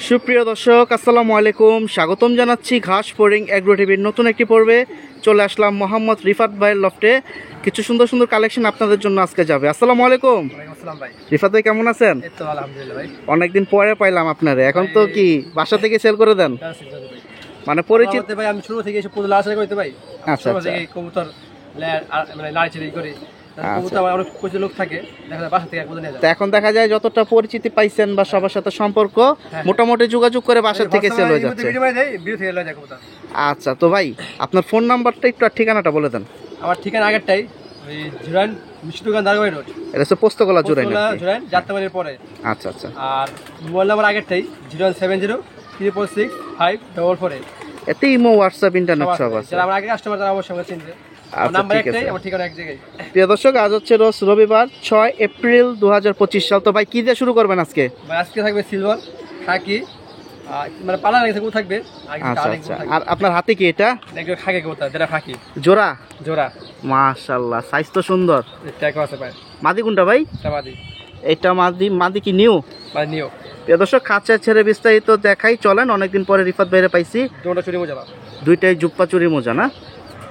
সুপ্রিয় দর্শক আসসালামু আলাইকুম, স্বাগতম জানাচ্ছি ঘাস ফড়িং এগ্রো টিভির নতুন একটি পর্বে। চলে আসলাম মোহাম্মদ রিফাত ভাইয়ের লফটে। কিছু সুন্দর সুন্দর কালেকশন আপনাদের জন্য আজকে যাবে। আসসালামু আলাইকুম। রিফাত ভাই কেমন আছেন? অনেকদিন পরে পাইলাম আপনারে। এখন তো কি বাসা থেকে সেল করে দেন? মানে পরিচিত ভাই, আমি শুরু থেকে এসে পুতুল আশা করতে ভাই। আচ্ছা আচ্ছা, কবুতর মানে নাড়াচাড়ি করি, কবুতর আমার অনেক কিছু লোক থাকে, দেখা যায় বাসা থেকে এক নিয়ে যায়। তো এখন দেখা যায় যতটা পরিচিতি পাইছেন বা সবার সাথে সম্পর্ক মোটামুটি যোগাযোগ করে বাসা থেকে সেল হয়ে যাচ্ছে। আচ্ছা, তো ভাই আপনার ফোন নাম্বারটা একটু আর ঠিকানাটা বলে দেন। আমার ঠিকানা আগেরটাই, ওই জুরাইন মিষ্টি দোকান দারগাঁও রোড। এটা হচ্ছে পোস্তগোলা জুরাইন যাত্রাবাড়ির পরে। আচ্ছা আচ্ছা। আর মোবাইল নাম্বার আগেরটাই 01703465448। এতে ইমো হোয়াটসঅ্যাপ ইন্টারনেট সব আছে। যারা আমার আগে কাস্টমার তারা অবশ্যই আমাকে চিনবে। আচ্ছা, নাম্বার ঠিক আছে। একটাই, আমার ঠিকানা এক জায়গায়। প্রিয় দর্শক, আজ হচ্ছে রোজ রবিবার 6 এপ্রিল 2025 সাল। তো ভাই কি দিয়ে শুরু করবেন আজকে? ভাই আজকে থাকবে সিলভার খাকি, মানে পালা লেগে থাকবে। আচ্ছা আচ্ছা। আর আপনার হাতে কি এটা? দেখবে খাকি কবুতর, যেটা খাকি জোড়া জোড়া। মাশাআল্লাহ, সাইজ তো সুন্দর। ট্যাগ আছে ভাই। মাদি কোনটা ভাই? মাদি। এটা মাদি। মাদি কি নিউ? মানে নিও। প্রিয় দর্শক, খাঁচা ছেড়ে বিস্তারিত দেখাই চলেন। অনেকদিন পরে রিফাত ভাইরে পাইছি। দুটো চুরি মোজা, দুইটাই জুপ্পা চুরি মোজা না?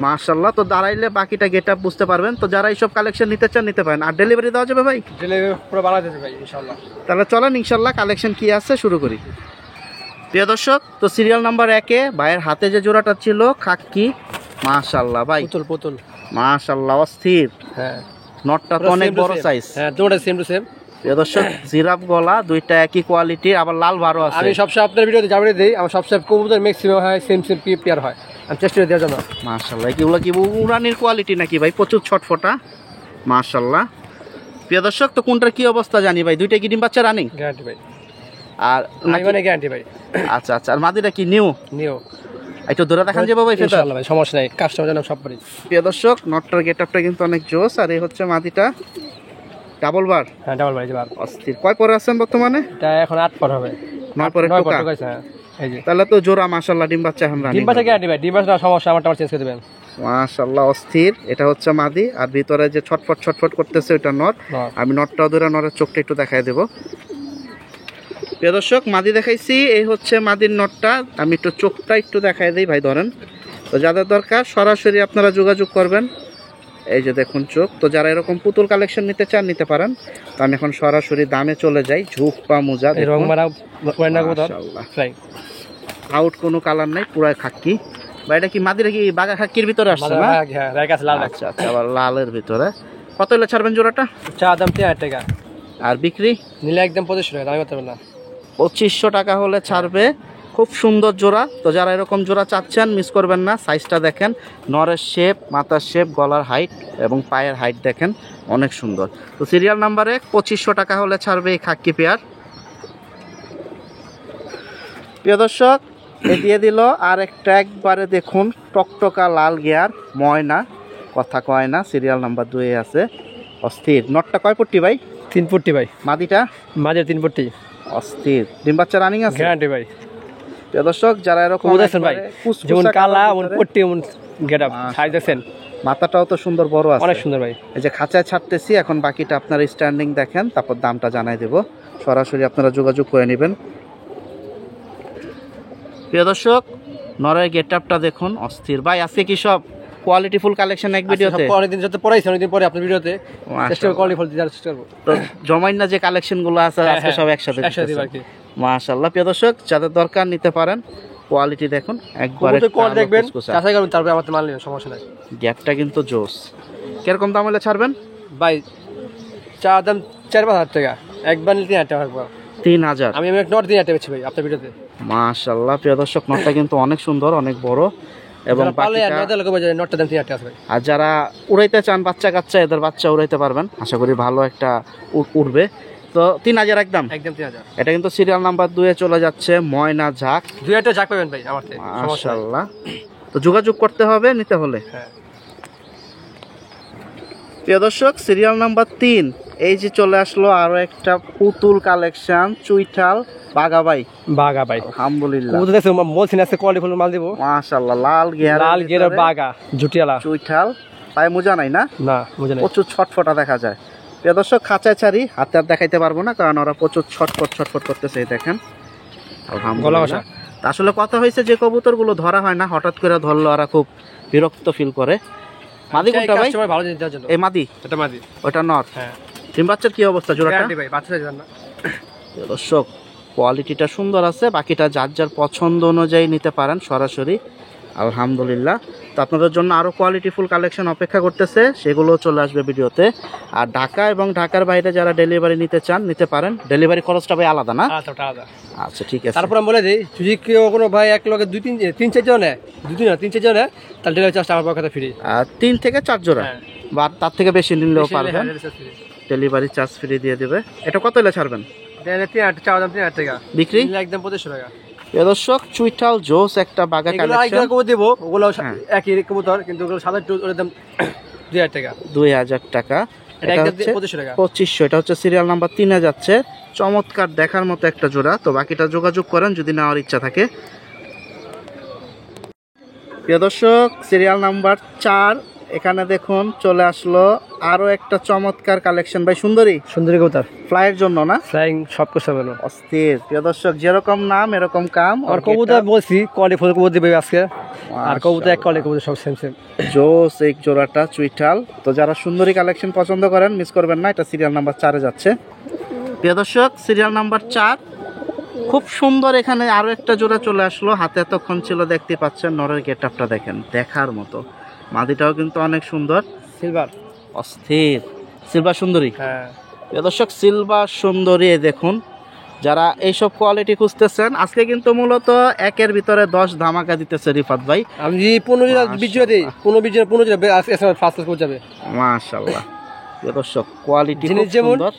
মাশাআল্লাহ। তো দাঁড়াইলে বাকিটা গেট আপ বুঝতে পারবেন। তো যারা এইসব কালেকশন নিতে চান নিতে পারেন। আর ডেলিভারি দেওয়া যাবে ভাই? ডেলিভারি পুরো বাংলাদেশে ভাই, ইনশাআল্লাহ। তাহলে চলেন ইনশাআল্লাহ কালেকশন কি আছে শুরু করি। প্রিয় দর্শক, তো সিরিয়াল নাম্বার 1-এ ভাইয়ের হাতে যে জোড়াটা ছিল খাকি, মাশাআল্লাহ ভাই, পুতুল পুতুল মাশাআল্লাহ অস্থির। হ্যাঁ, নটটা তো অনেক বড় সাইজ। হ্যাঁ, দুটো সেম টু সেম। প্রিয় দর্শক, জিরাফ গলা, দুইটা একই কোয়ালিটি, আবার লাল বারো আছে। আমি সবসময় আপনার ভিডিওতে জানিয়ে দিই, আমার সবসময় কবুতর ম্যাক্সিমাম হয় সেম সেম পেয়ার হয়। আমি চেষ্টা করে দেওয়ার জন্য। মাশাআল্লাহ, এগুলো কি উড়ানির কোয়ালিটি নাকি ভাই? প্রচুর ছটফটা, মাশাআল্লাহ। প্রিয় দর্শক, তো কোনটার কি অবস্থা জানি ভাই? দুইটা কি ডিম বাচ্চা রানিং? গ্যারান্টি ভাই। আর মানে গ্যারান্টি ভাই। আচ্ছা আচ্ছা। আর মাদিটা কি নিউ? নিও। একটু ধরে দেখান যে বাবা। ইনশাআল্লাহ ভাই, সমস্যা নাই, কাস্টমার জানাম সব পারি। প্রিয় দর্শক, নটটার গেটআপটা কিন্তু অনেক জোস। আর এই হচ্ছে মাদিটা, ডাবল বার। হ্যাঁ, ডাবল ভাই বার। অস্থির। কয় পরে আছেন বর্তমানে? এটা এখন 8 পর হবে। 9 পরে টোকা। হ্যাঁ, এই যে। তাহলে তো জোড়া মাশাআল্লাহ, ডিম বাচ্চা এখন রানিং। ডিম বাচ্চা গ্যারান্টি ভাই, ডিম বাচ্চা সমস্যা আমার চেঞ্জ করে দিবেন। মাশাআল্লাহ অস্থির। এটা হচ্ছে মাদি। আর ভিতরে যে ছটফট ছটফট করতেছে ওটা নর। আমি নটটাও ধরে নরের চোখটা একটু দেখাই দেব। প্রিয় দর্শক, মাদি দেখাইছি, এই হচ্ছে মাদির নটটা। আমি একটু চোখটা একটু দেখাই দিই ভাই, ধরেন। তো যাদের দরকার সরাসরি আপনারা যোগাযোগ করবেন। এই যে দেখুন চোখ। তো যারা এরকম পুতুল কালেকশন নিতে চান নিতে পারেন। তো আমি এখন সরাসরি দামে চলে যাই। ঝুপ পা মোজা, আউট কোনো কালার নাই, পুরাই খাকি। বা এটা কি মাদিরা কি বাগা খাকির ভিতরে আসছে না? আচ্ছা আচ্ছা, আবার লালের ভিতরে। কত হলে ছাড়বেন জোড়াটা? চা দাম 3000 টাকা। আর বিক্রি নিলে একদম 2500 টাকা, দাম করতে পারবেন না। 2500 টাকা হলে ছাড়বে। খুব সুন্দর জোড়া। তো যারা এরকম জোড়া চাচ্ছেন মিস করবেন না। সাইজটা দেখেন, নরের শেপ, মাথার শেপ, গলার হাইট এবং পায়ের হাইট দেখেন, অনেক সুন্দর। তো সিরিয়াল নাম্বারে 2500 টাকা হলে ছাড়বে এই খাকি পেয়ার। প্রিয় দর্শক, এ দিয়ে দিল আর একটা, একবারে দেখুন টকটকা লাল গিয়ার ময়না, কথা কয় না, সিরিয়াল নাম্বার 2-এ আছে। অস্থির। নটটা কয় পট্টি ভাই? 3 পট্টি ভাই। মাদিটা? মাঝে 3 পট্টি। অস্থির। ডিম বাচ্চা রানিং আছে? গ্যারান্টি ভাই। প্রিয় দর্শক, যারা এরকম বুঝেছেন ভাই, যেমন কালা এমন পট্টি এমন গেটআপ, সাইজ দেখেন, মাথাটাও তো সুন্দর বড় আছে, অনেক সুন্দর ভাই। এই যে খাঁচায় ছাড়তেছি এখন, বাকিটা আপনারা স্ট্যান্ডিং দেখেন, তারপর দামটা জানাই দেব। সরাসরি আপনারা যোগাযোগ করে নেবেন। প্রিয় দর্শক, নরের গেটআপটা দেখুন, অস্থির। ভাই আজকে কি সব কোয়ালিটি ফুল কালেকশন এক ভিডিওতে? অনেকদিন যত পড়াইছি, অনেকদিন পরে আপনার ভিডিওতে চেষ্টা করব কোয়ালিটি ফুল দিতে চেষ্টা করব। তো জমাইন না যে কালেকশন গুলো আছে আজকে সব একসাথে দিব আর কি। মাশাআল্লাহ। প্রিয় দর্শক, যাদের দরকার নিতে পারেন। কোয়ালিটি দেখুন একবারে, কোড দেখবেন, যাচাই করবেন, তারপরে আমাদের মাল নেবেন, সমস্যা নাই। গ্যাপটা কিন্তু জোস। কিরকম দাম হলে ছাড়বেন ভাই? চা দাম 4-5 টাকা, একবার নিলে 3000 টাকা পাবো। 3000? আমি এক নট 3000 টাকা বেচছি ভাই আপনার ভিডিওতে। মাশাআল্লাহ। প্রিয় দর্শক, নটটা কিন্তু অনেক সুন্দর, অনেক বড় এবং নটটা দাম 3000 টাকা ভাই। আর যারা উড়াইতে চান বাচ্চা কাচ্চা, এদের বাচ্চা উড়াইতে পারবেন, আশা করি ভালো একটা উড়বে। তো 3000 একদম? একদম 3000। এটা কিন্তু সিরিয়াল নাম্বার 2-এ চলে যাচ্ছে, ময়না ঝাঁক। 2-1টা ঝাঁক পাবেন ভাই আমার থেকে, মাশাআল্লাহ। তো যোগাযোগ করতে হবে নিতে হলে। হ্যাঁ। প্রিয় দর্শক, সিরিয়াল নাম্বার 3, এই যে চলে আসলো আরো একটা পুতুল কালেকশন, চুইঠাল বাগা ভাই। আলহামদুলিল্লাহ, বলছেন আজকে কোয়ালিটি ফুল মাল দিব। মাশাআল্লাহ, লাল গিয়ার বাগা জুটিয়ালা চুইঠাল। পায়ে মোজা নাই না? না, মোজা নাই। প্রচুর ছটফটা দেখা যায়। প্রিয় দর্শক, খাঁচায় ছাড়ি, হাতে আর দেখাইতে পারবো না কারণ ওরা প্রচুর ছটফট করতেছে। দেখেন আলহামদুলিল্লাহ। তা আসলে কথা হয়েছে যে কবুতরগুলো ধরা হয় না, হঠাৎ করে ধরলে ওরা খুব বিরক্ত ফিল করে। মাদি কোনটা ভাই? ভালো জিনিস দেওয়ার জন্য। এই মাদি, এটা মাদি, ওটা নর। হ্যাঁ। ডিম বাচ্চার কি অবস্থা জোড়াটা? গ্যারান্টি ভাই, বাচ্চা যাবে না। দর্শক কোয়ালিটিটা সুন্দর আছে, বাকিটা যার যার পছন্দ অনুযায়ী নিতে পারেন সরাসরি। আলহামদুলিল্লাহ। তো আপনাদের জন্য আরও কোয়ালিটিফুল কালেকশন অপেক্ষা করতেছে, সেগুলো চলে আসবে ভিডিওতে। আর ঢাকা এবং ঢাকার বাইরে যারা ডেলিভারি নিতে চান নিতে পারেন। ডেলিভারি খরচটা ভাই আলাদা না? আলাদা। আচ্ছা ঠিক আছে। তারপর আমি বলে দিই, যদি কেউ কোনো ভাই এক লগে তিন চার জন নেয়, তিন চার জন নেয়, তাহলে ডেলিভারি চার্জটা আমার পক্ষে ফ্রি। 3 থেকে 4 জোড়া বা তার থেকে বেশি নিলেও পারবেন, ডেলিভারি চার্জ ফ্রি দিয়ে দেবে। এটা কত হলে ছাড়বেন? 3,000 টাকা বিক্রি, একদম 2500 টাকা। দর্শক চুইঠাল জোস একটা বাগা কালেকশন দেবো, ওগুলো একই কবুতর, কিন্তু ওগুলো সাদা ওর দাম 2000 টাকা। 2000 টাকা। এটা হচ্ছে 2500। এটা হচ্ছে সিরিয়াল নাম্বার 3-এ যাচ্ছে। চমৎকার দেখার মতো একটা জোড়া। তো বাকিটা যোগাযোগ করেন যদি নেওয়ার ইচ্ছা থাকে। প্রিয় দর্শক সিরিয়াল নাম্বার 4 এখানে দেখুন চলে আসলো আরো একটা চমৎকার কালেকশন। ভাই সুন্দরী কবুতর ফ্লাইয়ের জন্য না? ফ্লাইং সব কিছু হবে না, অস্থির। প্রিয় দর্শক যেরকম নাম এরকম কাম। আর কবুতর বলছি কোয়ালিটি ফুল কবুতর দিবে আজকে, আর কবুতর এক কোয়ালিটি কবুতর সব সেম জোস এই জোড়াটা চুইঠাল। তো যারা সুন্দরী কালেকশন পছন্দ করেন মিস করবেন না, এটা সিরিয়াল নাম্বার 4-এ যাচ্ছে। প্রিয় দর্শক সিরিয়াল নাম্বার 4 খুব সুন্দর। এখানে আরো একটা জোড়া চলে আসলো, হাতে এতক্ষণ ছিল, দেখতে পাচ্ছেন। নরের গেটআপটা দেখেন, দেখার মতো। মাদিটাও কিন্তু অনেক সুন্দর, সিলভার, অস্থির সিলভার সুন্দরী। হ্যাঁ প্রিয় দর্শক সিলভার সুন্দরী দেখুন। যারা এইসব কোয়ালিটি খুঁজতেছেন, আজকে কিন্তু মূলত 1-এর ভিতরে 10 ধামাকা দিতেছে রিফাত ভাই। আমি 15 দিই, 15 ফার্স্ট ক্লাস যাবে মাশাআল্লাহ। প্রিয় দর্শক কোয়ালিটি খুব সুন্দর।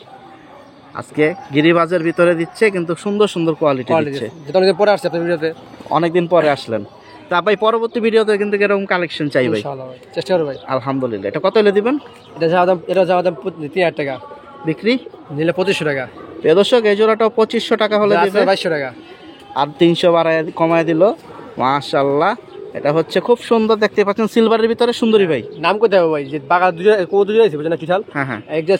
আজকে গিরিবাজের ভিতরে দিচ্ছে, কিন্তু সুন্দর সুন্দর কোয়ালিটি দিচ্ছে। যেটা অনেকদিন পরে আসছে আপনার ভিডিওতে, অনেকদিন পরে আসলেন। তা ভাই পরবর্তী ভিডিওতে কিন্তু এরকম কালেকশন চাই ভাই, ইনশাআল্লাহ ভাই, চেষ্টা করব ভাই। আলহামদুলিল্লাহ। এটা কত হলে দিবেন? এটা যাওয়া দাম 3000 টাকা, বিক্রি নিলে 2500 টাকা। প্রিয় দর্শক এই জোড়াটাও 2500 টাকা হলে দিবে, 2200 টাকা। আর 300 বাড়ায় কমায় দিল। মাশাআল্লাহ। এটা হচ্ছে খুব সুন্দর, দেখতে পাচ্ছেন সিলভারের ভিতরে সুন্দরী ভাই। নাম কোথায় হবে ভাই? যে বাগা দুটো আছে বুঝছেন না, চুঠাল। হ্যাঁ হ্যাঁ, একটা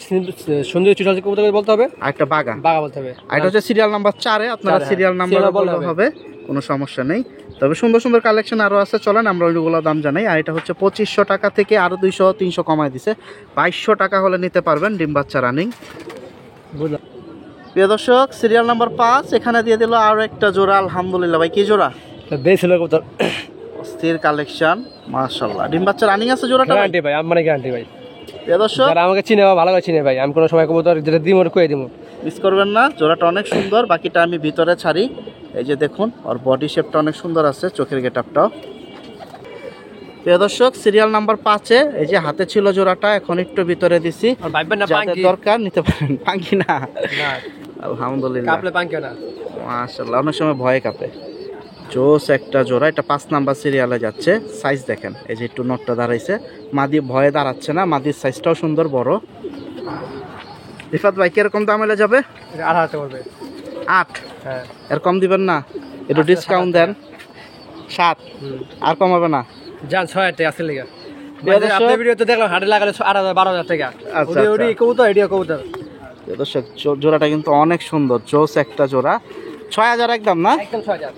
সুন্দরী চুঠাল কবুতর বলতে হবে, আর একটা বাগা বলতে হবে। আর এটা হচ্ছে সিরিয়াল নাম্বার 4-এ। আপনারা সিরিয়াল নাম্বার বললে হবে, কোনো সমস্যা নেই। তবে সুন্দর সুন্দর কালেকশন আরো আছে, চলেন আমরা ওইগুলো দাম জানাই। আর এটা হচ্ছে 2500 টাকা থেকে আরো 200-300 কমায় দিছে। 2200 টাকা হলে নিতে পারবেন ডিম বাচ্চা রানিং। বুঝলাম। প্রিয় দর্শক সিরিয়াল নাম্বার 5 এখানে দিয়ে দিল আরো একটা জোড়া। আলহামদুলিল্লাহ ভাই, কি জোড়া? বেশ হলো কবুতর, অস্থির কালেকশন মাশাআল্লাহ। ডিম বাচ্চা রানিং আছে জোড়াটা? গ্যারান্টি ভাই, আমার গ্যারান্টি ভাই। প্রিয় দর্শক যারা আমাকে চিনে ভালো করে চিনে ভাই, আমি কোনো সময় কবুতর যেটা দিই মনে করে দিব, মিস করবেন না। জোড়াটা অনেক সুন্দর, বাকিটা আমি ভিতরে ছাড়ি। এই যে দেখুন, ওর বডি শেপটা অনেক সুন্দর আছে, চোখের গেটআপটাও। প্রিয় দর্শক সিরিয়াল নাম্বার 5-এ এই যে হাতে ছিল জোড়াটা, এখন একটু ভিতরে দিছি, যাদের দরকার নিতে পারেন। পাঙ্কি না, আলহামদুলিল্লাহ, কাপলে পাঙ্কি না, মাশাআল্লাহ। অনেক সময় ভয়ে কাঁপে। জোস একটা জোড়া। এটা 5 নাম্বার সিরিয়ালে যাচ্ছে। সাইজ দেখেন, এই যে একটু নটটা দাঁড়াইছে, মাদি ভয়ে দাঁড়াচ্ছে না, মাদির সাইজটাও সুন্দর বড়। রিফাত ভাই কিরকম দাম এলে যাবে? 8,000 টাকা পড়বে। 8? হ্যাঁ, এর কম দিবেন না? একটু ডিসকাউন্ট দেন। 7 আর কমাবে না? জান 6,000 টাকা আছে লেগা। আপনার ভিডিও তো দেখলাম হাটে লাগালে 8,000-12,000 টাকা। ওডি কবুতর, এডিও কবুতর। দর্শক জোড়াটা কিন্তু অনেক সুন্দর, জোস একটা জোড়া। 6000 একদম না? একদম 6,000।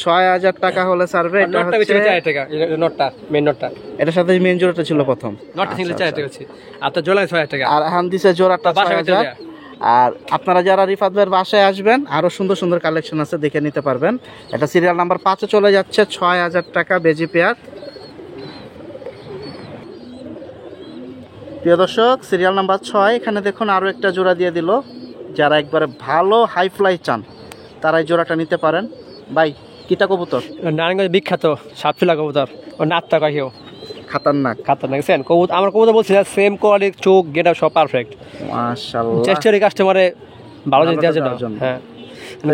6000 টাকা হলে ছাড়বে। এটা হচ্ছে 4,000 টাকা, নটটা মেইন নটটা। এটার সাথে মেইন জোড়াটা ছিল প্রথম, নটটা ছিল 4,000 টাকা আছে, আর তো জোড়া 6,000 টাকা। আর এখন দিছে জোড়াটা 6000। আর আপনারা যারা রিফাত ভাইয়ের বাসায় আসবেন, আরো সুন্দর সুন্দর কালেকশন আছে, দেখে নিতে পারবেন। এটা সিরিয়াল নাম্বার 5-এ চলে যাচ্ছে, 6000 টাকা বেজি পেয়ার। প্রিয় দর্শক সিরিয়াল নাম্বার 6 এখানে দেখুন আরো একটা জোড়া দিয়ে দিল। যারা একবারে ভালো হাই ফ্লাই চান তারা এই জোড়াটা নিতে পারেন। ভাই কিতা কবুতর? নারায়ণগঞ্জ বিখ্যাত সাতফিলা কবুতর, ও নাতটা কাহিও খাতারনাক। দেখছেন কবুতর, আমার কবুতর বলছি সেম কোয়ালিটি, চোখ গেট সব পারফেক্ট। মাশাআল্লাহ, চেষ্টা করি কাস্টমারে ভালো জিনিস দেওয়ার জন্য। হ্যাঁ,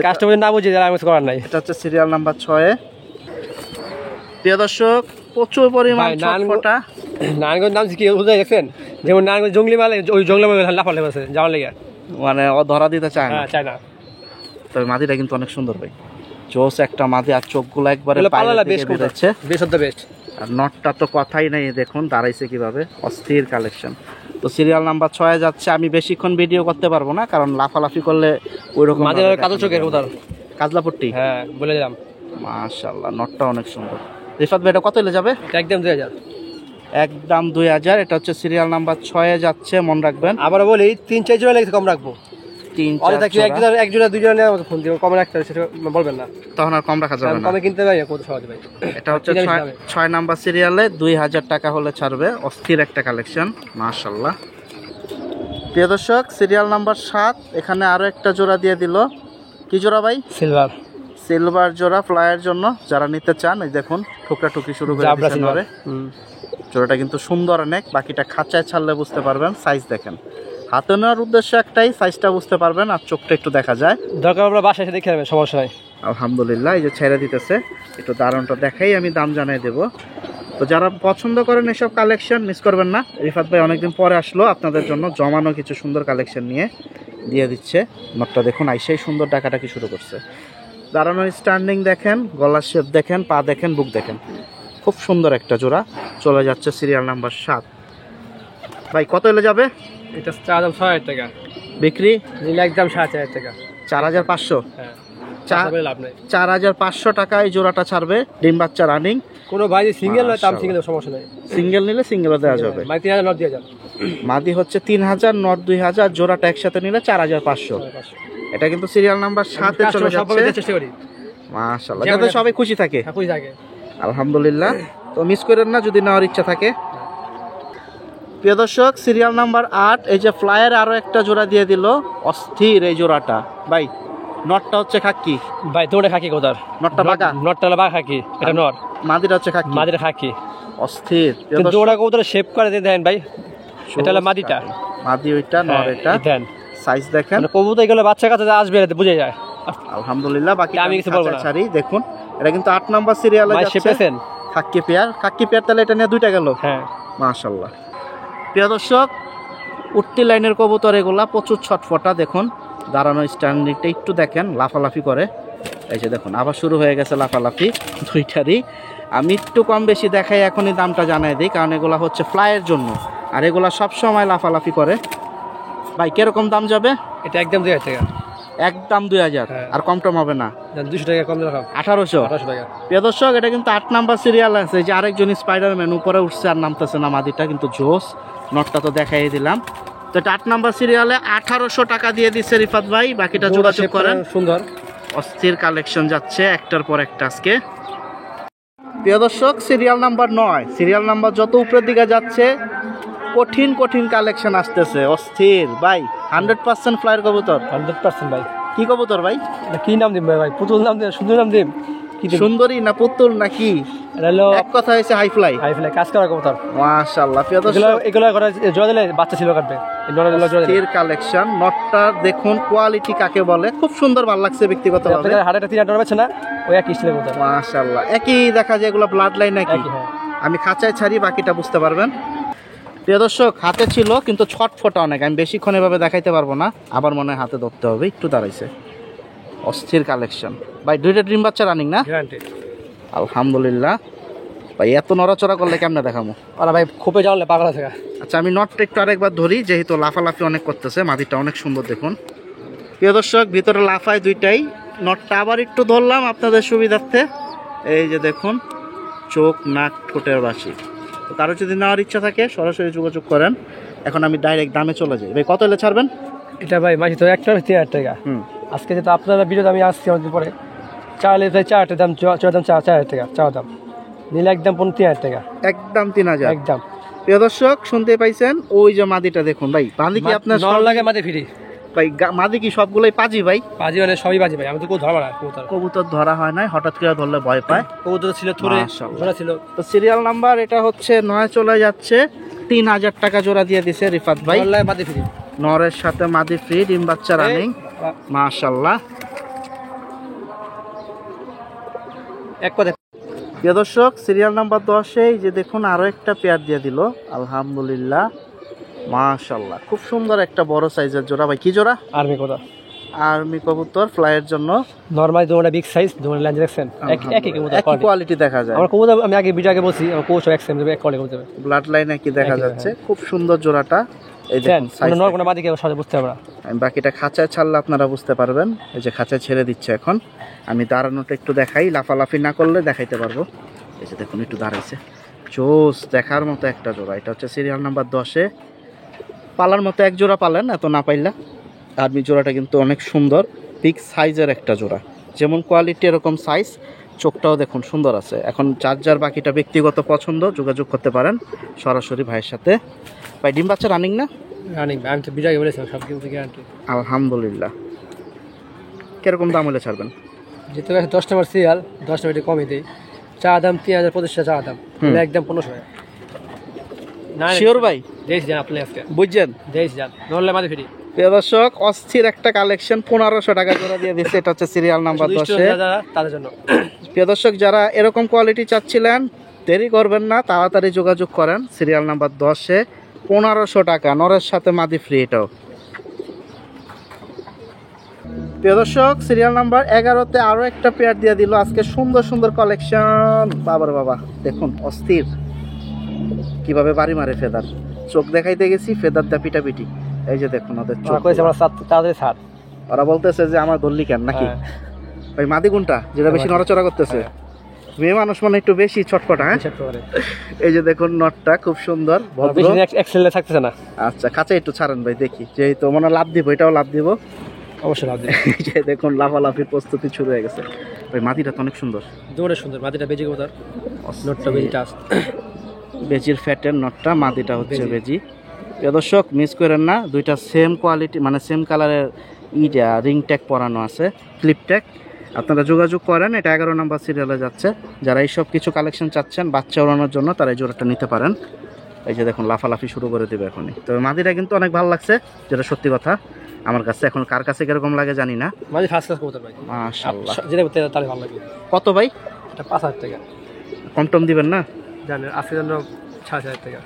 কাস্টমার না বুঝে যারা আমি কিছু করার নাই। এটা হচ্ছে সিরিয়াল নাম্বার 6-এ। প্রিয় দর্শক প্রচুর পরিমাণ ছটফটা। নারায়ণগঞ্জ নাম কি বুঝে দেখছেন? যেমন নারায়ণগঞ্জ জঙ্গলি মালে, ওই জঙ্গলি মালে লাফালে আছে যাওয়ার লেগে, মানে ও ধরা দিতে চায় না। হ্যাঁ, চায় না। তবে মাদিটা কিন্তু অনেক সুন্দর ভাই, জোস একটা মাদি। আর চোখগুলো একবারে বেস্ট। আর নটটা তো কথাই নাই, দেখুন দাঁড়াইছে কিভাবে, অস্থির কালেকশন। তো সিরিয়াল নাম্বার 6-এ যাচ্ছে। আমি বেশিক্ষণ ভিডিও করতে পারবো না, কারণ লাফালাফি করলে ওই রকম কালো চোখের কবুতর, কাজলাপট্টি। হ্যাঁ বলে দিলাম। মাশাআল্লাহ, নটটা অনেক সুন্দর। রিফাত ভাই এটা কত হলে যাবে? একদম 2000। একদম 2000। এটা হচ্ছে সিরিয়াল নাম্বার 6 যাচ্ছে, মনে রাখবেন। আবার বলি 3-4 জোড়া লেগে কম রাখবো। 3-4 এক জোড়া 2 জোড়া নিয়ে আমাকে ফোন দিও, কম রাখতে হবে সেটা বলবেন না, তখন আর কম রাখা যাবে না। কমে কিনতে পারি কত সহজ ভাই। এটা হচ্ছে 6 নাম্বার সিরিয়ালে 2000 টাকা হলে ছাড়বে। অস্থির একটা কালেকশন, মাশাআল্লাহ। প্রিয় দর্শক, সিরিয়াল নাম্বার 7 এখানে আরো একটা জোড়া দিয়ে দিল। কি জোড়া ভাই? সিলভার জোড়া ফ্লাইয়ের জন্য যারা নিতে চান, এই দেখুন টুকরা টুকি শুরু করে দিয়েছেন ধরে। জোড়াটা কিন্তু সুন্দর অনেক, বাকিটা খাঁচায় ছাড়লে বুঝতে পারবেন। সাইজ দেখেন, হাতে নেওয়ার উদ্দেশ্য একটাই, সাইজটা বুঝতে পারবেন আর চোখটা একটু দেখা যায়। দরকার আমরা বাসায় এসে দেখে নেবেন, সমস্যা নাই। আলহামদুলিল্লাহ, এই যে ছেড়ে দিতেছে, একটু দারুণটা দেখাই আমি দাম জানাই দেব। তো যারা পছন্দ করেন এসব কালেকশন মিস করবেন না। রিফাত ভাই অনেকদিন পরে আসলো, আপনাদের জন্য জমানো কিছু সুন্দর কালেকশন নিয়ে দিয়ে দিচ্ছে। নটটা দেখুন আইসেই সুন্দর ডাকাটাকি শুরু করছে। দাঁড়ানোর স্ট্যান্ডিং দেখেন, গলার শেপ দেখেন, পা দেখেন, বুক দেখেন, খুব সুন্দর একটা জোড়া। চলে যাচ্ছে সিরিয়াল নাম্বার 7। ভাই কত হলে যাবে? এটা চাওয়া 6000 টাকা, বিক্রি নিলে একদম 7500 টাকা। 4500। হ্যাঁ, 4500 টাকায় জোড়াটা ছাড়বে। ডিম বাচ্চা রানিং। কোনো ভাই সিঙ্গেল হয় তাম সিঙ্গেল সমস্যা নাই, সিঙ্গেল নিলে সিঙ্গেলও দেওয়া যাবে। মাই 3000 নট 2000, মাদি হচ্ছে 3000, নট 2000, জোড়াটা একসাথে নিলে 4500। এটা কিন্তু সিরিয়াল নাম্বার 7 এ চলে যাচ্ছে। চেষ্টা করি মাশাআল্লাহ, যাতে সবাই খুশি থাকে। খুশি থাকে আলহামদুলিল্লাহ। তো মিস করেন না যদি নেওয়ার ইচ্ছা থাকে। প্রিয় দর্শক, সিরিয়াল নাম্বার 8 এই যে ফ্লায়ার আরো একটা জোড়া দিয়ে দিল। অস্থির এই জোড়াটা ভাই। নটটা হচ্ছে খাকি ভাই, তোরে খাকি কোদার, নটটা বাঁকা, নটটা বাঁকা খাকি, এটা নর। মাদিটা হচ্ছে খাকি, মাদিটা খাকি। অস্থির। কিন্তু ওরা কোদার শেপ করে দিয়ে দেন ভাই, এটা হলো মাদিটা। মাদি ওইটা, নর এটা। দেন সাইজ দেখেন। কবুতর এগুলো বাচ্চা কাছে আসবে বুঝে যায়। আলহামদুলিল্লাহ, বাকি আমি কিছু বলবো না। ছাড়ি দেখুন, এটা কিন্তু 8 নাম্বার সিরিয়ালে যাচ্ছে। খাকি পেয়ার, খাকি পেয়ার, তাহলে এটা নিয়ে 2টা গেল। হ্যাঁ মাশাআল্লাহ। প্রিয় দর্শক, উঠতি লাইনের কবুতর এগুলা, প্রচুর ছটফটা। দেখুন দাঁড়ানো স্ট্যান্ডিংটা একটু দেখেন, লাফালাফি করে। এই যে দেখুন আবার শুরু হয়ে গেছে লাফালাফি দুইটারই। আমি একটু কম বেশি দেখাই, এখনই দামটা জানাই দিই, কারণ এগুলা হচ্ছে ফ্লাইয়ের জন্য, আর এগুলা সবসময় লাফালাফি করে। ভাই কিরকম দাম যাবে? এটা একদম 2000 টাকা। একদম 2000, আর কম টম হবে না? 200 টাকা কম রাখা, 1800 টাকা। প্রিয় দর্শক, এটা কিন্তু 8 নাম্বার সিরিয়াল আছে। যে আরেকজন স্পাইডারম্যান উপরে উঠছে আর নামতেছে না, মাদিটা কিন্তু জোস। নটটা তো দেখাই দিলাম। তো এটা 8 নাম্বার সিরিয়ালে 1800 টাকা দিয়ে দিচ্ছে রিফাত ভাই। বাকিটা যোগাযোগ করেন। সুন্দর অস্থির কালেকশন যাচ্ছে একটার পর একটা আজকে। প্রিয় দর্শক, সিরিয়াল নাম্বার 9, সিরিয়াল নাম্বার যত উপরের দিকে যাচ্ছে কঠিন কঠিন কালেকশন আসতেছে। অস্থির ভাই, 100% ফ্লাইয়ের কবুতর। 100% ভাই। কি কবুতর ভাই? কি নাম দিম ভাই? পুতুল নাম দিম, সুন্দর নাম দিম? সুন্দরী না পুতুল নাকি? এক কথা হয়েছে হাই ফ্লাই। হাই ফ্লাই কাজ করা কবুতর। মাশাআল্লাহ। প্রিয় দর্শক, এগুলো করে জোড়া দিলে বাচ্চা ছিল কাটবে। অস্থির কালেকশন। নটটা দেখুন, কোয়ালিটি কাকে বলে, খুব সুন্দর, ভালো লাগছে ব্যক্তিগতভাবে। হাড়েটা 3 আট আছে না, ওই একই স্টাইলের কবুতর। মাশাআল্লাহ, একই দেখা যায়, এগুলো ব্লাড লাইন নাকি? আমি খাঁচায় ছাড়ি, বাকিটা বুঝতে পারবেন। প্রিয় দর্শক, হাতে ছিল কিন্তু ছটফটা অনেক, আমি বেশিক্ষণ এভাবে দেখাইতে পারবো না, আবার মনে হয় হাতে ধরতে হবে। একটু দাঁড়াইছে। অস্থির কালেকশন ভাই। 2টা ডিম বাচ্চা রানিং না? আলহামদুলিল্লাহ ভাই। এত নড়াচড়া করলে কেমনে দেখাবো? আরে ভাই খোপে জানলে পাগল আছে। আচ্ছা, আমি নটটা একটু আরেকবার ধরি, যেহেতু লাফালাফি অনেক করতেছে। মাদিটা অনেক সুন্দর দেখুন। প্রিয় দর্শক, ভিতরে লাফায় দুইটাই। নটটা আবার একটু ধরলাম আপনাদের সুবিধার্থে। এই যে দেখুন, চোখ, নাক, ঠোঁটের বাসি। তো কারো যদি নেওয়ার ইচ্ছা থাকে সরাসরি যোগাযোগ করেন। এখন আমি ডাইরেক্ট দামে চলে যাই। ভাই কত হলে ছাড়বেন? এটা ভাই মাসি তো একটা 3000 টাকা। আজকে যেটা আপনারা ভিডিওতে আমি আসছি অনেকদিন পরে, চাইলে তাই 4টা দাম, 4000 টাকা চাওয়া দাম, নিলে একদম 3000 টাকা। একদম 3000 একদম। প্রিয় দর্শক, শুনতে পাইছেন? ওই যে মাদিটা দেখুন ভাই। মাদি কি আপনার নর লাগে? মাদি ফ্রি ভাই। মাদি কি সবগুলোই পাজি ভাই? পাজি মানে সবই পাজি ভাই। আমি তো ধরা না কবুতর। কবুতর ধরা হয় না, হঠাৎ করে ধরলে ভয় পায়। কবুতর ছিল থরে জোড়া ছিল। তো সিরিয়াল নাম্বার এটা হচ্ছে 9 চলে যাচ্ছে। 3000 টাকা জোড়া দিয়ে দিছে রিফাত ভাই। মাদি ফ্রি, নরের সাথে মাদি ফ্রি, ডিম বাচ্চা রানিং। মাশাআল্লাহ। এক কথা। প্রিয় দর্শক, সিরিয়াল নাম্বার 10 যে দেখুন আরো একটা পেয়ার দিয়ে দিল। আলহামদুলিল্লাহ, মাশাআল্লাহ। খুব সুন্দর একটা বড় সাইজের জোড়া ভাই। কি জোড়া? আর্মি কথা। আর্মি কবুতর ফ্লাইয়ের জন্য। নরমালি দুটোটা বিগ সাইজ, দুটোটা লেন্স দেখছেন একই কবুতর, একই কোয়ালিটি দেখা যায়। আমার কবুতর আমি আগে ভিডিও আগে বলছি, আমার কোচ এক সেম দেবে, এক কোয়ালিটি দেবে। ব্লাড লাইন একই দেখা যাচ্ছে। খুব সুন্দর জোড়াটা। এই দেখুন কোনো মাদিকে সহজে বুঝতে পারবে না। আমি বাকিটা খাঁচায় ছাড়লে আপনারা বুঝতে পারবেন। এই যে খাঁচায় ছেড়ে দিচ্ছে এখন, আমি দাঁড়ানোটা একটু দেখাই, লাফালাফি না করলে দেখাইতে পারবো। এই যে দেখুন একটু দাঁড়াইছে, জোস দেখার মতো একটা জোড়া। এটা হচ্ছে সিরিয়াল নাম্বার 10-এ। পালার মতো এক জোড়া পালেন, এত না পাইলা। আর্মি জোড়াটা কিন্তু অনেক সুন্দর, বিগ সাইজের একটা জোড়া, যেমন কোয়ালিটি এরকম সাইজ। চোখটাও দেখুন সুন্দর আছে। এখন যার বাকিটা ব্যক্তিগত পছন্দ, যোগাযোগ করতে পারেন সরাসরি ভাইয়ের সাথে। ভাই ডিম বাচ্চা রানিং না? রানিং, আমি তো বিজয় বলেছিলাম সব কিছু গ্যারান্টি। আলহামদুলিল্লাহ। কিরকম দাম হলে ছাড়বেন? যেহেতু 10 নম্বর সিরিয়াল, 10 নম্বর একটু কমই দিই। চা দাম 3025 চা দাম, একদম 1500 টাকা। না শিওর ভাই? দেশ যান আপনি আজকে বুঝছেন, দেশ যান নরলে মাঝে ফিরি। প্রিয় দর্শক, অস্থির একটা কালেকশন 1500 টাকা জোড়া দিয়ে দিচ্ছে। এটা হচ্ছে সিরিয়াল নাম্বার 10-এ তাদের জন্য। প্রিয় দর্শক, যারা এরকম কোয়ালিটি চাচ্ছিলেন, দেরি করবেন না, তাড়াতাড়ি যোগাযোগ করেন। সিরিয়াল নাম্বার 10-এ 1500 টাকা, নরের সাথে মাদি ফ্রি। এটাও প্রিয় দর্শক, সিরিয়াল নাম্বার 11-তে আরো একটা পেয়ার দিয়ে দিল আজকে। সুন্দর সুন্দর কালেকশন, বাবার বাবা দেখুন, অস্থির কিভাবে বাড়ি মারে ফেদার। চোখ দেখাইতে গেছি, ফেদার দা পিটাপিটি। এই যে দেখুন ওদের চোখ, ওরা বলতেছে যে আমার ধরলি কেন নাকি। ওই মাদি কোনটা যেটা বেশি নড়াচড়া করতেছে? মেয়ে মানুষ মানে একটু বেশি ছটফটা। হ্যাঁ, এই যে দেখুন নটটা খুব সুন্দর, থাকতেছে না। আচ্ছা, কাছে একটু ছাড়েন ভাই দেখি, যেহেতু মনে লাভ দিব, এটাও লাভ দিব, অবশ্যই লাভ দিব। যে দেখুন লাফালাফির প্রস্তুতি শুরু হয়ে গেছে। ওই মাদিটা তো অনেক সুন্দর, দৌড়ে সুন্দর মাদিটা, বেজি কবুতর, নটটা বেজিটা, বেজির ফ্যাটের নটটা, মাদিটা হচ্ছে বেজি। প্রিয় দর্শক, মিস করেন না, দুইটা সেম কোয়ালিটি মানে সেম কালারের ইটা রিং ট্যাগ পরানো আছে, ক্লিপ ট্যাগ। আপনারা যোগাযোগ করেন, এটা 11 নম্বর সিরিয়ালে যাচ্ছে। যারা এইসব কিছু কালেকশন চাচ্ছেন বাচ্চা ওড়ানোর জন্য, তারা এই জোড়াটা নিতে পারেন। এই যে দেখুন লাফালাফি শুরু করে দেবে এখনই। তবে মাদিটা কিন্তু অনেক ভালো লাগছে, যেটা সত্যি কথা আমার কাছে। এখন কার কাছে কিরকম লাগে জানি না। মাদি ফার্স্ট ক্লাস কবুতর ভাই, মাশাআল্লাহ, যেটা বলতে তার ভালো লাগে। কত ভাই? এটা 5000 টাকা। কম টম দিবেন না? জানেন আজকের জন্য 6000 টাকা।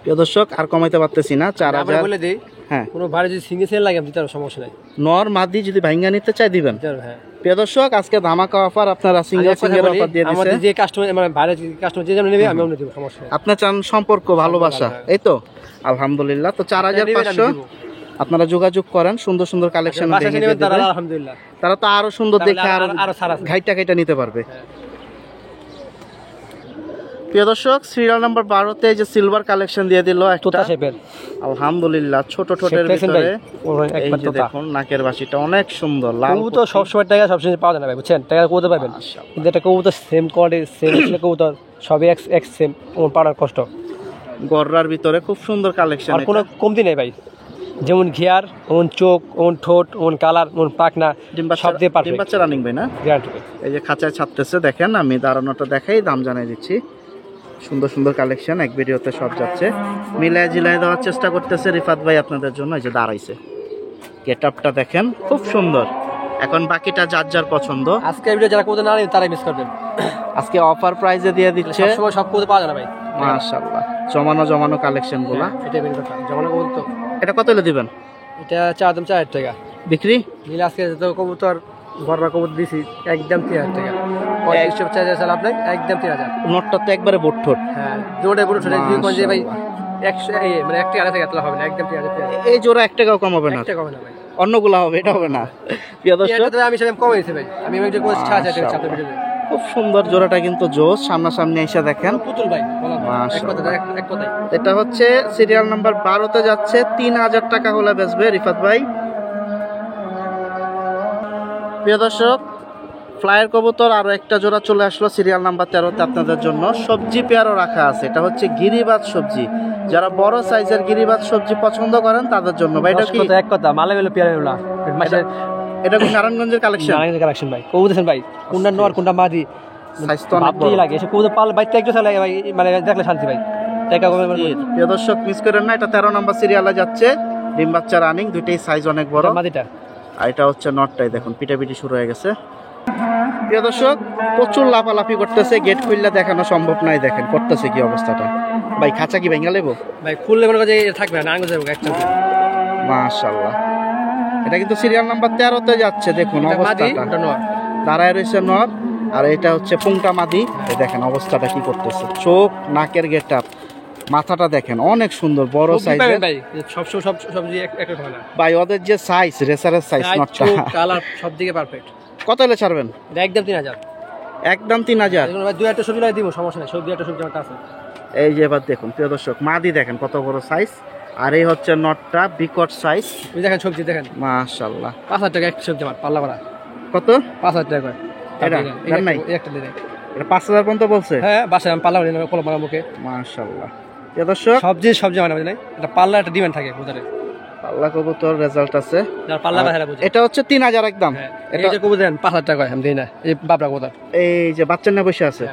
প্রিয় দর্শক, আর কমাইতে পারতেছি না, 4000 বলে দেই। হ্যাঁ, কোনো ভাড়া যদি সিঙ্গেল সেল লাগে দিতে সমস্যা নাই। নর মাদি যদি ভাঙ্গা নিতে চাই দিবেন। হ্যাঁ প্রিয় দর্শক, আজকে ধামাকা অফার, আপনারা সিঙ্গেল অফার দিয়ে দিয়েছেন। আমাদের যে কাস্টমার মানে ভাড়া কাস্টমার যে যেমন নেবে আমি ওমনি দেব, সমস্যা নাই। আপনি চান সম্পর্ক, ভালোবাসা, এই তো আলহামদুলিল্লাহ। তো 4500 আপনারা যোগাযোগ করেন, সুন্দর সুন্দর কালেকশন দেখে দিতে পারেন। আলহামদুলিল্লাহ, তারা তো আরো সুন্দর দেখে আরো ঘাইটা নিতে পারবে। প্রিয় দর্শক, সিরিয়াল নাম্বার 12-তে যে সিলভার কালেকশন দিয়ে দিল একটা, আলহামদুলিল্লাহ, ছোট ছোটের ভিতরে। এই যে দেখুন নাকের বাসিটা অনেক সুন্দর, লাল। কবুতর সব সময় টাকা সবসময় পাওয়া যায় না ভাই, বুঝছেন? টাকা কবুতর পাবেন, কিন্তু এটা কবুতর সেম কোয়ালিটি সেম কবুতর সবই এক সেম, ওর পাওয়ার কষ্ট। গররার ভিতরে খুব সুন্দর কালেকশন, আর কোনো কমতি নেই ভাই। যেমন ঘিয়ার, ওমন চোখ, ওমন ঠোঁট, ওমন কালার, ওমন পাখনা, সব দিয়ে পারফেক্ট। ডিম বাচ্চা রানিং ভাই না? গ্যারান্টি। এই যে খাঁচায় ছাড়তেছে দেখেন, আমি দাঁড়ানোটা দেখাই, দাম জানিয়ে দিচ্ছি। সুন্দর সুন্দর কালেকশন, এক ভিডিওতে সব যাচ্ছে। মিলায় জিলায় দেওয়ার চেষ্টা করতেছে রিফাত ভাই আপনাদের জন্য। এই যে দাঁড়াইছে, গেট আপটা দেখেন খুব সুন্দর। এখন বাকিটা যার যার পছন্দ। আজকে ভিডিও যারা কবুতর না নেবেন তারাই মিস করবেন। আজকে অফার প্রাইজে দিয়ে দিচ্ছে, সব সময় সব কবুতর পাওয়া যায় না ভাই। মাশাআল্লাহ, জমানো কালেকশন গুলা। এটা মেন কথা, জমানো কবুতর। এটা কত হলে দিবেন? এটা চা দাম 4000 টাকা বিক্রি। নিলে আজকে যত কবুতর গররা কবুতর দিছি একদম 3000 টাকা। 3500 চার্জার চাল আপনি একদম 3000। নোটটা তো একবারে বোটঠোট। হ্যাঁ, জোড়ে বোট ছোট কোন যে ভাই 100 মানে 1 টাকা থেকে এতলা হবে না, একদম 3000। এই জোড়া 1 টাকাও কম হবে না? 1 টাকা হবে না ভাই, অন্যগুলা হবে, এটা হবে না। প্রিয় দর্শক, এটা আমি সেরকম কমে দিছি ভাই, আমি ওই যে 6000 টাকা চাপতে ভিডিও। খুব সুন্দর জোড়াটা কিন্তু জোস, সামনাসামনি এসে দেখেন। পুতুল ভাই, এক কথাই। এটা হচ্ছে সিরিয়াল নাম্বার 12-তে যাচ্ছে, 3000 টাকা হলে বেচবে রিফাত ভাই। প্রিয় দর্শক, ফ্লায়ার কবুতর আরো একটা জোড়া চলে আসলো সিরিয়াল নাম্বার 13-তে আপনাদের জন্য। সবজি পেয়ারও রাখা আছে, এটা হচ্ছে গিরিবাজ সবজি। যারা বড় সাইজের গিরিবাজ সবজি পছন্দ করেন তাদের জন্য ভাই। এটা কি এক কথা মালে বেলে পেয়ার হলো এটা কি নারায়ণগঞ্জের কালেকশন? নারায়ণগঞ্জের কালেকশন ভাই। কবুতর ভাই, কোনটা নর কোনটা মাদি সাইজ তো অনেক বড় লাগে। এসব কবুতর পাল বাইতে একটু লাগে ভাই, মানে দেখলে শান্তি ভাই। টাকা কমে। প্রিয় দর্শক, মিস করেন না, এটা 13 নম্বর সিরিয়ালে যাচ্ছে। ডিম বাচ্চা রানিং, দুইটাই সাইজ অনেক বড়। মাদিটা আর এটা হচ্ছে নটটাই, দেখুন পিটাপিটি শুরু হয়ে গেছে। প্রিয় দর্শক, প্রচুর লাফালাফি করতেছে, গেট খুললে দেখানো সম্ভব নয়। দেখেন করতেছে কি অবস্থাটা ভাই। খাঁচা কি ভেঙে লেবো ভাই? খুললে মনে করে থাকবে না, আঙ্গুল যাবে একটা। মাশাআল্লাহ, এটা কিন্তু সিরিয়াল নাম্বার 13-তে যাচ্ছে। দেখুন অবস্থাটা, দাঁড়ায় রয়েছে নর, আর এটা হচ্ছে পুংটা মাদি। দেখেন অবস্থাটা কি করতেছে, চোখ নাকের গেট আপ মাথাটা দেখেন অনেক সুন্দর বড় সাইজের ভাই, সব সবজি একটা হয় না ভাই। ওদের যে সাইজ রেসারের সাইজ নটটা কালার সব দিকে পারফেক্ট। কত হলে ছাড়বেন? এটা একদম 3000। একদম 3000। ভাই দুই একটা সবজি লাই দিব, সমস্যা নেই, সবজি একটা সবজি আমার আছে। এই যে এবার দেখুন প্রিয় দর্শক, মাদি দেখেন কত বড় সাইজ, আর এই হচ্ছে নটটা বিকট সাইজ। এই দেখেন সবজি দেখেন, মাশাআল্লাহ। 5000 টাকা একটা সবজি আমার পাল্লা করা। কত? 5000 টাকা করে। এটা নাই একটা দিলে এটা 5000 পর্যন্ত বলছে। হ্যাঁ, বাসায় আমি পাল্লা করি না, কলম বানাবো মুখে। মাশাআল্লাহ। প্রিয় দর্শক, সবজি মানে বুঝলেন, এটা পাল্লা একটা ডিমান্ড থাকে বুঝারে। পাল্লা কবুতর রেজাল্ট আছে, যার পাল্লা বাহিরা বুঝে। এটা হচ্ছে 3000 একদম। এটা যে কবুতর দেন 5000 টাকা আমি দেই না, এই বাবরা কবুতর। এই যে বাচ্চা নিয়ে বসে আছে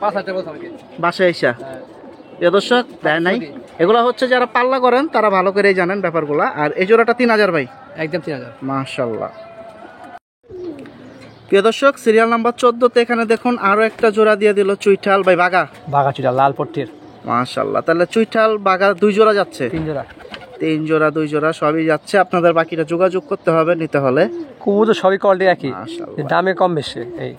5000 টাকা বলছ আমাকে বাসায় আইসা। প্রিয় দর্শক, দেয় নাই। এগুলা হচ্ছে যারা পাল্লা করেন তারা ভালো করেই জানেন ব্যাপারগুলা। আর এই জোড়াটা 3000 ভাই, একদম 3000। মাশাআল্লাহ। প্রিয় দর্শক, সিরিয়াল নাম্বার 14 তে এখানে দেখুন আরো একটা জোড়া দিয়ে দিল চুইঠাল ভাই, বাগা চুটা লাল পট্টির। মাশাআল্লাহ। তাহলে চুইঠাল বাগা দুই জোড়া যাচ্ছে, 3 জোড়া, 3 জোড়া 2 জোড়া সবই যাচ্ছে। আপনাদের বাকিটা যোগাযোগ করতে হবে নিতে হলে। কবুতর সবই কোয়ালিটি একই, মাশাআল্লাহ, দামে কম বেশি। এই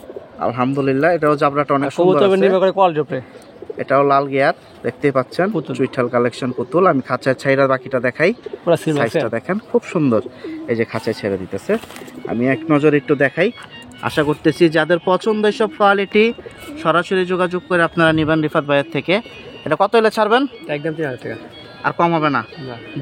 আলহামদুলিল্লাহ। এটাও জাবরাটা অনেক সুন্দর কবুতর আছে, নির্ভর করে কোয়ালিটির উপরে। এটাও লাল গিয়ার দেখতেই পাচ্ছেন, চুইঠাল কালেকশন পুতুল। আমি খাঁচায় ছাইরা বাকিটা দেখাই, পুরো সিল সাইজটা দেখেন খুব সুন্দর। এই যে খাঁচায় ছেড়ে দিতেছে, আমি এক নজর একটু দেখাই। আশা করতেছি যাদের পছন্দ সব কোয়ালিটি সরাসরি যোগাযোগ করে আপনারা নিবেন রিফাত ভাইয়ের থেকে। এটা কত হলে ছাড়বেন? একদম 3000 টাকা, আর কম হবে না?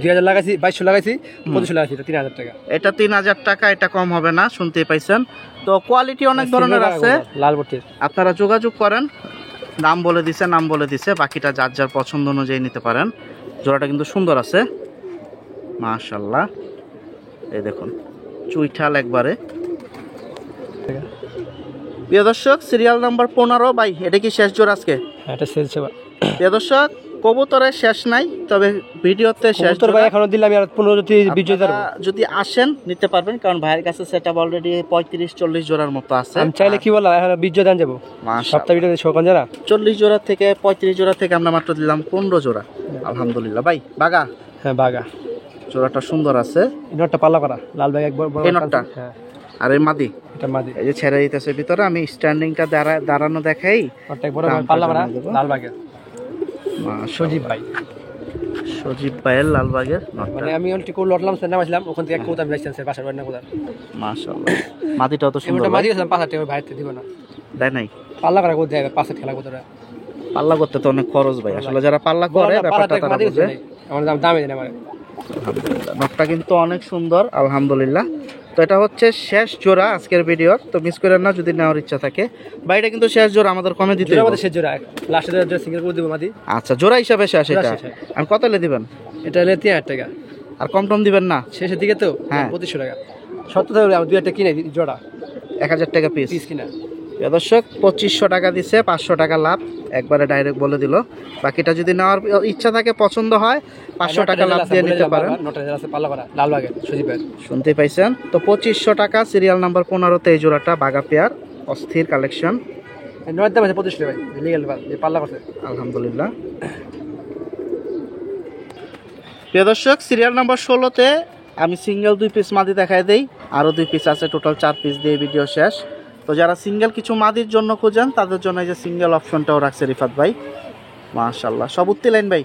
2000 লাগাইছি, 2200 লাগাইছি, 2500 লাগাইছি, এটা 3000 টাকা। এটা 3000 টাকা, এটা কম হবে না, শুনতেই পাইছেন। তো কোয়ালিটি অনেক ধরনের আছে, লাল বটির। আপনারা যোগাযোগ করেন, নাম বলে দিছে, বাকিটা যার যার পছন্দ অনুযায়ী নিতে পারেন। জোড়াটা কিন্তু সুন্দর আছে মাশাআল্লাহ। এই দেখুন চুইঠাল একবারে। প্রিয় দর্শক, সিরিয়াল নাম্বার 15 ভাই, এটা কি শেষ জোড়া আজকে? এটা সেল সেবা। প্রিয় দর্শক, কবুতরের শেষ নাই, তবে ভিডিওতে শেষ কবুতর ভাই এখনো দিলাম, আর 15 20 জোড়া যদি আসেন নিতে পারবেন, কারণ ভাইয়ের কাছে সেটআপ অলরেডি 35-40 জোড়ার মতো আছে। আমি চাইলে কি বললাম, এখন 20 জোড়া দেন যাব সপ্তাহ ভিডিওতে শোকান যারা 40 জোড়া থেকে 35 জোড়া থেকে আমরা মাত্র দিলাম 15 জোড়া। আলহামদুলিল্লাহ ভাই। বাগা, হ্যাঁ বাগা জোড়াটা সুন্দর আছে। এই নটটা পাল্লা করা লাল ব্যাগ একবার বড়, এই নটটা। হ্যাঁ, আর এই মাদি, এটা মাদি। এই যে ছেড়ে দিতেছে ভিতরে, আমি স্ট্যান্ডিংটা দাঁড়ানো দেখাই। নটটা বড় পাল্লা করা লাল ব্যাগের। সজীব ভাইয়ের লালবাগের নটটা। মানে আমি অলটি কোল লটলাম সেন্টার আসলাম, ওখান থেকে কোথা মিলাইছেন স্যার বাসার বাড়ি না কোথা। মাশাআল্লাহ, মাদিটাও তো সুন্দর। এটা মাদি আছে 5000 টাকা, ভাইতে দিব না, দেয় নাই। পাল্লা করা কোথা দেবে 5000 টাকা কোথা। পাল্লা করতে তো অনেক খরচ ভাই, আসলে যারা পাল্লা করে ব্যাপারটা তারা বুঝে। আমার দামে দেন আমার। আলহামদুলিল্লাহ, নটটা কিন্তু অনেক সুন্দর আলহামদুলিল্লাহ। তো এটা হচ্ছে শেষ জোড়া আজকের ভিডিওর, তো মিস করেন না যদি নেওয়ার ইচ্ছা থাকে। ভাই এটা কিন্তু শেষ জোড়া, আমাদের কমে দিতে হবে। আমাদের শেষ জোড়া, লাস্টে জোড়া সিঙ্গেল করে দেব মাদি। আচ্ছা, জোড়া হিসাবে শেষ এটা। আমি কত লে দিবেন? এটা হলে 3000 টাকা। আর কম টম দিবেন না? শেষের দিকে তো 2500 টাকা। 70 টাকা আমি 2 কিনে জোড়া, 1000 টাকা পিস কিনা। দর্শক 2500 টাকা দিছে, 500 টাকা লাভ একবারে ডাইরেক্ট বলে দিল। বাকিটা যদি নেওয়ার ইচ্ছা থাকে, পছন্দ হয়, 500 টাকা লাভ দিয়ে নিতে পারেন। শুনতেই পাইছেন তো, 2500 টাকা। সিরিয়াল নাম্বার 15-তে এই জোড়াটা বাগা পেয়ার, অস্থির কালেকশন। আলহামদুলিল্লাহ। প্রিয় দর্শক, সিরিয়াল নাম্বার 16-তে আমি সিঙ্গেল 2 পিস মাদি দেখাই দেই, আরও 2 পিস আছে, টোটাল 4 পিস দিয়ে ভিডিও শেষ। তো যারা সিঙ্গেল কিছু মাদির জন্য খুঁজেন তাদের জন্য এই যে সিঙ্গেল অপশনটাও রাখছে রিফাত ভাই। মাশাআল্লাহ, সব উঠতে লাইন ভাই,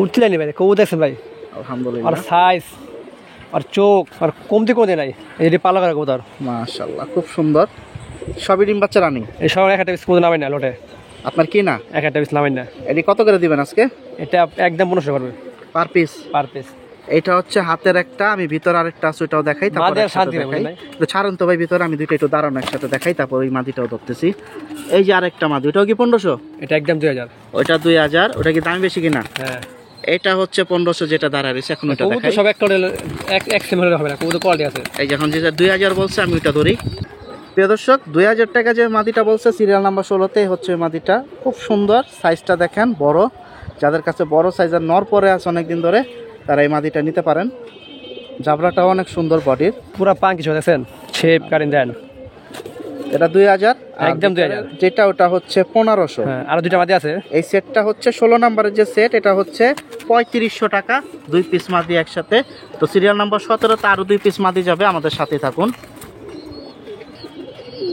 উঠতে লাইন ভাই, কবু দেখছেন ভাই আলহামদুলিল্লাহ। আর সাইজ আর চোখ আর কমতি কোনে নাই, এই যে পালা করা কবুতর মাশাআল্লাহ খুব সুন্দর। সবই ডিম বাচ্চা রানিং। এই সব একটা পিস কবুতর নামাই না লোটে। আপনার কি না একটা পিস নামাই না? এটি কত করে দিবেন আজকে? এটা একদম 1500 করবে পার পিস। Per piece. এইটা হচ্ছে হাতের একটা, আমি ভিতর আরেকটা আছে ওটাও দেখাই, তারপর একসাথে দেখাই। তো ছাড়ুন তো ভাই ভিতরে, আমি দুইটা একটু দাঁড়ানো একসাথে দেখাই, তারপর ওই মাদিটাও ধরতেছি। এই যে আরেকটা মাদি, ওটাও কি 1500? এটা একদম 2000। ওইটা 2000। ওটা কি দাম বেশি কিনা? হ্যাঁ, এটা হচ্ছে 1500 যেটা দাঁড়া রয়েছে। এখন ওটা দেখাই। সব একটা এক সেম হলে হবে না, কবুতর কোয়ালিটি আছে। এই যখন যেটা 2000 বলছে আমি ওটা ধরি। প্রিয় দর্শক, 2000 টাকা যে মাদিটা বলছে সিরিয়াল নাম্বার 16-তে হচ্ছে মাদিটা, খুব সুন্দর। সাইজটা দেখেন বড়, যাদের কাছে বড় সাইজের নর পরে আছে অনেকদিন ধরে তারা এই মাদিটা নিতে পারেন। জাবরাটাও অনেক সুন্দর বডির, পুরো পাং কিছু দেখছেন, শেপ কারেন দেন। এটা 2000, একদম 2000। যেটা ওটা হচ্ছে 1500। হ্যাঁ, আর দুইটা মাদি আছে। এই সেটটা হচ্ছে 16 নম্বরের যে সেট, এটা হচ্ছে 3500 টাকা, 2 পিস মাদি একসাথে। তো সিরিয়াল নাম্বার 17-তে আরও 2 পিস মাদি যাবে, আমাদের সাথে থাকুন।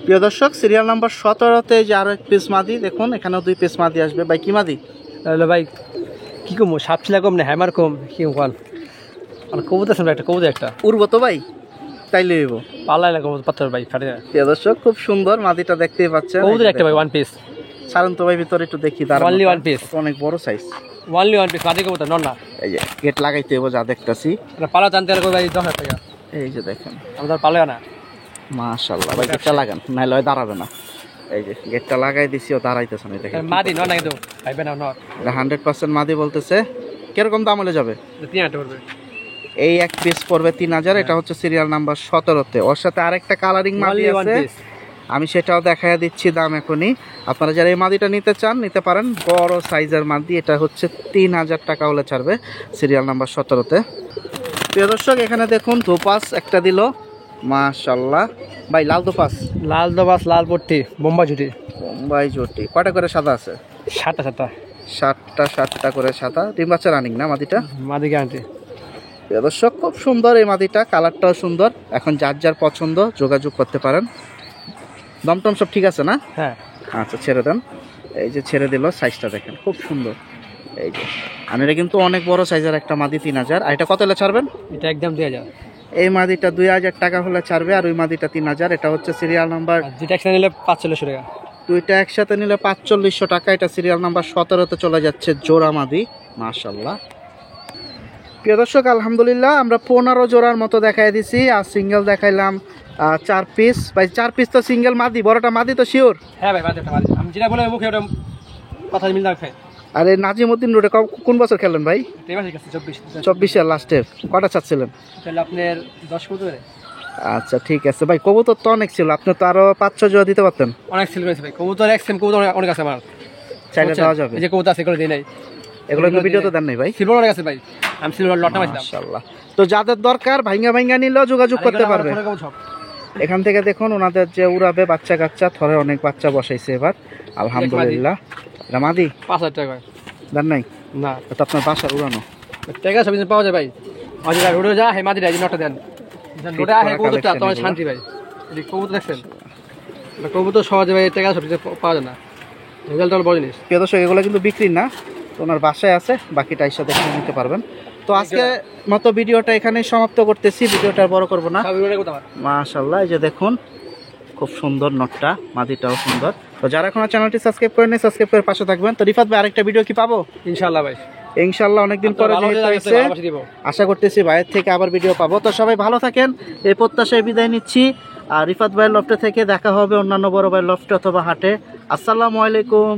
প্রিয় দর্শক, সিরিয়াল নাম্বার 17-তে যে আরো 1 পিস মাদি দেখুন, এখানেও 2 পিস মাদি আসবে। ভাই কি মাদি? তাহলে ভাই কি কম সাপ ছিল কম না হ্যামার কম কি কম আর কবুতর আছে একটা কবুতর একটা উড়বো তো ভাই, তাইলে হইব। পাল্লাই না কবুতর পাথর ভাই ফাটে যায়। প্রিয় দর্শক খুব সুন্দর মাদিটা দেখতেই পাচ্ছেন। কবুতর একটা ভাই ওয়ান পিস ছাড়ুন তো ভাই ভিতরে একটু দেখি। তার অনলি ওয়ান পিস, অনেক বড় সাইজ, অনলি ওয়ান পিস মাদি কবুতর নন না। এই যে গেট লাগাইতে হইব যা দেখতাছি। পালা জানতে হলে ভাই 10,000 টাকা। এই যে দেখেন আমাদের পালায় না মাশাআল্লাহ ভাই, গেটটা লাগান নাইলে হয় দাঁড়াবে না। এই যে গেটটা লাগাই দিছি, ও দাঁড়াইতেছে না। দেখেন মাদি নন না কিন্তু ভাইবে না নট 100% মাদি বলতেছে। কিরকম দাম হলে যাবে? 3,000 পড়বে। এই এক পিস পড়বে 3000। এটা হচ্ছে সিরিয়াল নাম্বার 17-তে। ওর সাথে আরেকটা কালারিং মাদি আছে, আমি সেটাও দেখাইয়া দিচ্ছি দাম এখনই। আপনারা যারা এই মাদিটা নিতে চান নিতে পারেন, বড় সাইজের মাদি। এটা হচ্ছে 3000 টাকা হলে ছাড়বে, সিরিয়াল নাম্বার 17-তে। প্রিয় দর্শক এখানে দেখুন দোপাস একটা দিল, মাশাআল্লাহ ভাই। লাল দোপাস, লাল দোপাস, লাল পট্টি, বোম্বাই জুটি। বোম্বাই জুটি। কয়টা করে সাদা আছে? 7টা করে সাদা। ডিম বাচ্চা রানিং না মাদিটা? মাদি গ্যারান্টি। প্রিয় দর্শক খুব সুন্দর এই মাদিটা, কালারটাও সুন্দর। এখন যার যার পছন্দ যোগাযোগ করতে পারেন। দমটম সব ঠিক আছে না? হ্যাঁ আচ্ছা ছেড়ে দেন। এই যে ছেড়ে দিল, সাইজটা দেখেন খুব সুন্দর। এই যে আর এটা কিন্তু অনেক বড় সাইজের একটা মাদি 3000। আর এটা কত হলে ছাড়বেন? এটা একদম 2000। এই মাদিটা 2000 টাকা হলে ছাড়বে, আর ওই মাদিটা 3000। এটা হচ্ছে সিরিয়াল নাম্বার, যেটা একসাথে নিলে 4500 টাকা। দুইটা একসাথে নিলে 4500 টাকা। এটা সিরিয়াল নাম্বার 17-তে চলে যাচ্ছে জোড়া মাদি। মাশাআল্লাহ। প্রিয় দর্শক আলহামদুলিল্লাহ আমরা 15 জোড়ার মতো দেখাই দিছি, আর সিঙ্গেল দেখাইলাম 4 পিস। ভাই 4 পিস তো সিঙ্গেল মাদি, বড়টা মাদি তো শিওর? হ্যাঁ ভাই মাদি, আমি যেটা বলে মুখে ওটা কথা মিল রাখে। আরে নাজিমউদ্দিন রোডে কোন বছর খেলেন ভাই? 24-এর লাস্টের। কটা চাচ্ছিলেন? তাহলে আপনার 10 কবুতর। আচ্ছা ঠিক আছে ভাই, কবুতর তো অনেক ছিল, আপনি তো আরো 5-6 জোড়া দিতে পারতেন। অনেক সেল করেছে ভাই কবুতর, এক সেম কবুতর অনেক আছে আমার, চাইলে দেওয়া যাবে। এই যে কবুতর আছে এগুলো দেই নাই, এগুলো ভিডিও তো দেন নাই ভাই? সিলভার অনেক আছে ভাই, আমি সিলভার লটটা পাইছিলাম। মাশাআল্লাহ। তো যাদের দরকার ভাঙ্গা নিলেও যোগাযোগ করতে পারবে। এখান থেকে দেখুন ওনাদের যে উড়াবে বাচ্চা কাচ্চা, থরে অনেক বাচ্চা বসাইছে এবার আলহামদুলিল্লাহ। এটা মাদি 5000 টাকা দেন নাই? না এটা আপনার বাসার উড়ানো টাকা সব পাওয়া যায় ভাই। মাদি ভাই উড়ে যা, হে মাদি রাজি নটা দেন, ওটা হে কবুতরটা তোমার শান্তি ভাই। এই কবুতর দেখছেন, কবুতর সহজে ভাই টাকা সব পাওয়া যায় না, রেজাল্ট হলো বড় জিনিস। প্রিয় দর্শক এগুলো কিন্তু বিক্রি না, তো ওনার বাসায় আছে, বাকিটা এসে দেখে নিতে পারবেন। তো আজকে মতো ভিডিওটা এখানেই সমাপ্ত করতেছি, ভিডিওটা বড় করব না। মাশাআল্লাহ এই যে দেখুন খুব সুন্দর নটটা, মাদিটাও সুন্দর। তো যারা এখনো চ্যানেলটি সাবস্ক্রাইব করেনি সাবস্ক্রাইব করে পাশে থাকবেন। তো রিফাত ভাই আরেকটা ভিডিও কি পাবো? ইনশাআল্লাহ ভাই, ইনশাআল্লাহ অনেকদিন পরে যেহেতু হয়েছে আশা করতেছি ভাইয়ের থেকে আবার ভিডিও পাবো। তো সবাই ভালো থাকেন, এই প্রত্যাশায় বিদায় নিচ্ছি। আর রিফাত ভাইয়ের লফটে থেকে দেখা হবে অন্যান্য বড় ভাইয়ের লফটে অথবা হাটে। আসসালামু আলাইকুম।